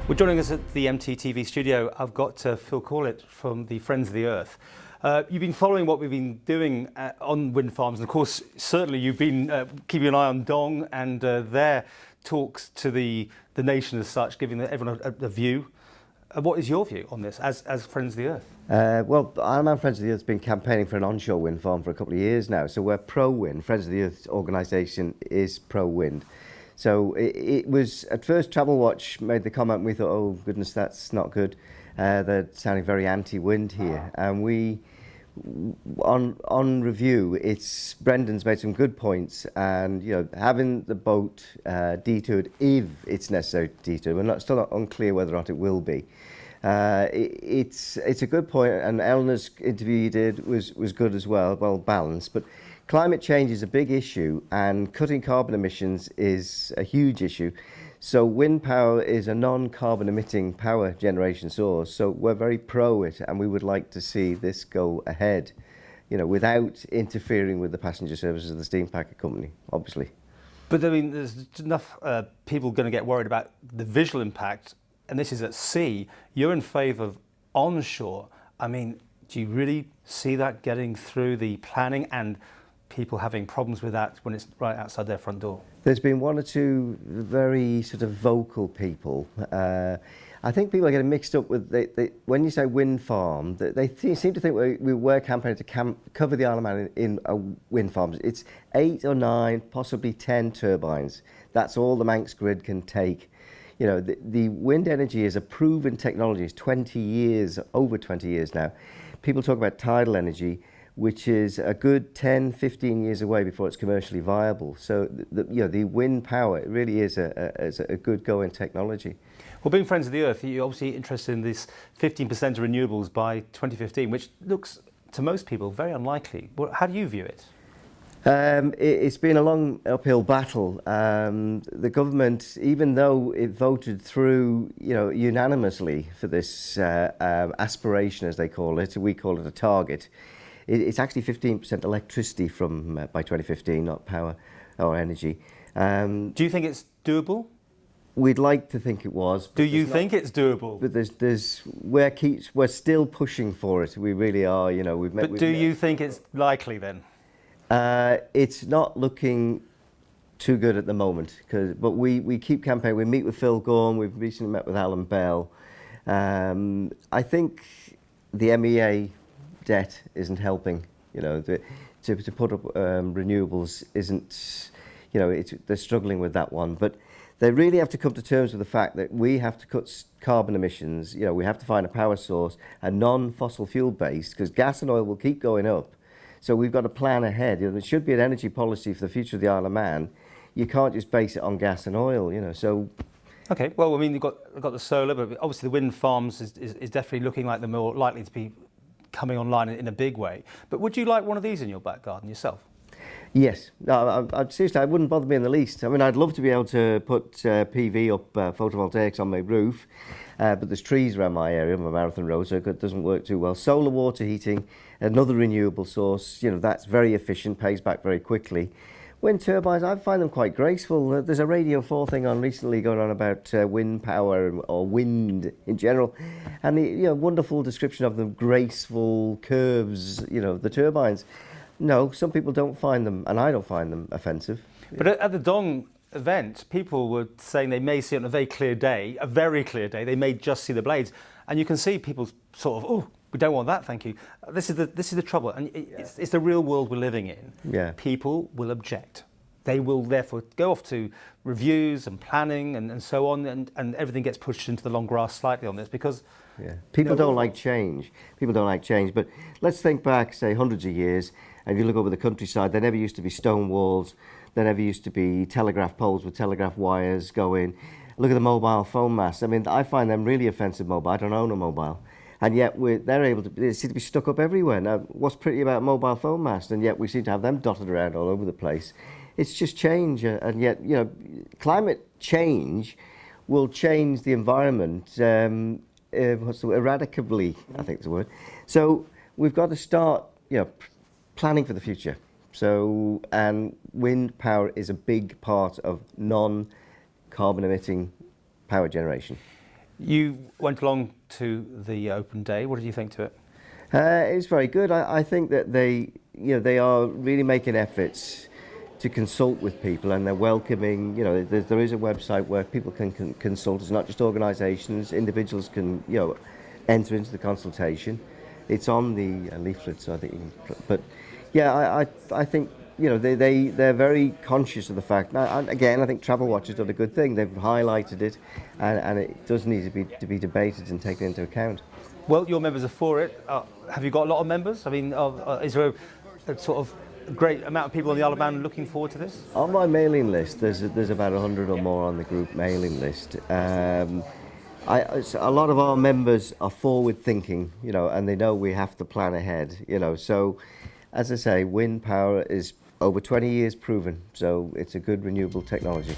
Well, joining us at the MTTV studio, I've got Phil Corlett from the Friends of the Earth. You've been following what we've been doing on wind farms, and of course, certainly you've been keeping an eye on Dong and their talks to the nation as such, giving everyone a view. What is your view on this as Friends of the Earth? Well, Ironman Friends of the Earth has been campaigning for an onshore wind farm for a couple of years now, so we're pro-wind. Friends of the Earth organisation is pro-wind. So it was, at first Travel Watch made the comment, and we thought, oh goodness, that's not good. They're sounding very anti-wind here. And we, on review, Brendan's made some good points, and having the boat detoured, if it's necessary to detour, we're still not unclear whether or not it will be. It's a good point, and Eleanor's interview you did was good as well balanced. But climate change is a big issue, and cutting carbon emissions is a huge issue. So wind power is a non-carbon emitting power generation source. So we're very pro it, and we would like to see this go ahead, without interfering with the passenger services of the steam packet company, obviously. But I mean, there's enough people going to get worried about the visual impact, and this is at sea. You're in favour of onshore. I mean, do you really see that getting through the planning and people having problems with that when it's right outside their front door? There's been one or two very sort of vocal people. I think people are getting mixed up with, when you say wind farm, they seem to think we were campaigning to cover the Isle of Man in wind farms. It's 8 or 9, possibly 10 turbines. That's all the Manx grid can take. The wind energy is a proven technology. It's 20 years, over 20 years now. People talk about tidal energy, which is a good 10, 15 years away before it's commercially viable. So the wind power, it really is a good going technology. Well, being Friends of the Earth, you're obviously interested in this 15% of renewables by 2015, which looks to most people very unlikely. Well, how do you view it? It's been a long uphill battle. The government, even though it voted through, unanimously for this aspiration, as they call it, we call it a target. It's actually 15% electricity from by 2015, not power or energy. Do you think it's doable? We'd like to think it was. Do you think it's doable? But we're still pushing for it. We really are. Do you think it's likely then? It's not looking too good at the moment. But we keep campaigning. We meet with Phil Gorm. We've recently met with Alan Bell. I think the MEA debt isn't helping. To put up renewables isn't. They're struggling with that one. But they really have to come to terms with the fact that we have to cut carbon emissions. We have to find a power source, a non-fossil fuel based, because gas and oil will keep going up. So we've got to plan ahead. There should be an energy policy for the future of the Isle of Man. You can't just base it on gas and oil. So. Okay. Well, I mean, you've got the solar, but obviously the wind farms is definitely looking like they're more likely to be coming online in a big way. But would you like one of these in your back garden yourself? Yes. No, seriously, it wouldn't bother me in the least. I mean, I'd love to be able to put PV up, photovoltaics on my roof, but there's trees around my area, my Marathon Road, so it doesn't work too well. Solar water heating, another renewable source, that's very efficient, pays back very quickly. Wind turbines, I find them quite graceful. There's a Radio 4 thing on recently going on about wind power or wind in general, and the wonderful description of the graceful curves, the turbines. No, some people don't find them, and I don't find them offensive. But at the Dong event, people were saying they may see it on a very clear day, they may just see the blades, and you can see people sort of, oh, we don't want that, thank you. This is the trouble, and it's the real world we're living in. Yeah. People will object. They will therefore go off to reviews and planning and so on, and everything gets pushed into the long grass slightly on this because. Yeah. People don't like change. But let's think back, say, hundreds of years, and if you look over the countryside, there never used to be stone walls, there never used to be telegraph poles with telegraph wires going. Look at the mobile phone masts. I mean, I find them really offensive mobile. I don't own a mobile. And yet they seem to be stuck up everywhere. Now, what's pretty about mobile phone masts? And yet we seem to have them dotted around all over the place. It's just change, and yet, climate change will change the environment erraticably, I think is the word. So we've got to start, planning for the future. So, and wind power is a big part of non-carbon emitting power generation. You went along to the open day. What did you think to it? It's very good. I think that they are really making efforts to consult with people, and they're welcoming. There is a website where people can consult. It's not just organisations; individuals can enter into the consultation. It's on the leaflet, so I think. But yeah, I think they're very conscious of the fact. Now, and again, I think Travel Watch has done a good thing. They've highlighted it, and it does need to be debated and taken into account. Well, your members are for it. Have you got a lot of members? I mean, is there a sort of great amount of people on the Isle of Man looking forward to this? On my mailing list, there's about 100 or more on the group mailing list. A lot of our members are forward thinking, and they know we have to plan ahead, So, as I say, wind power is over 20 years proven, so it's a good renewable technology.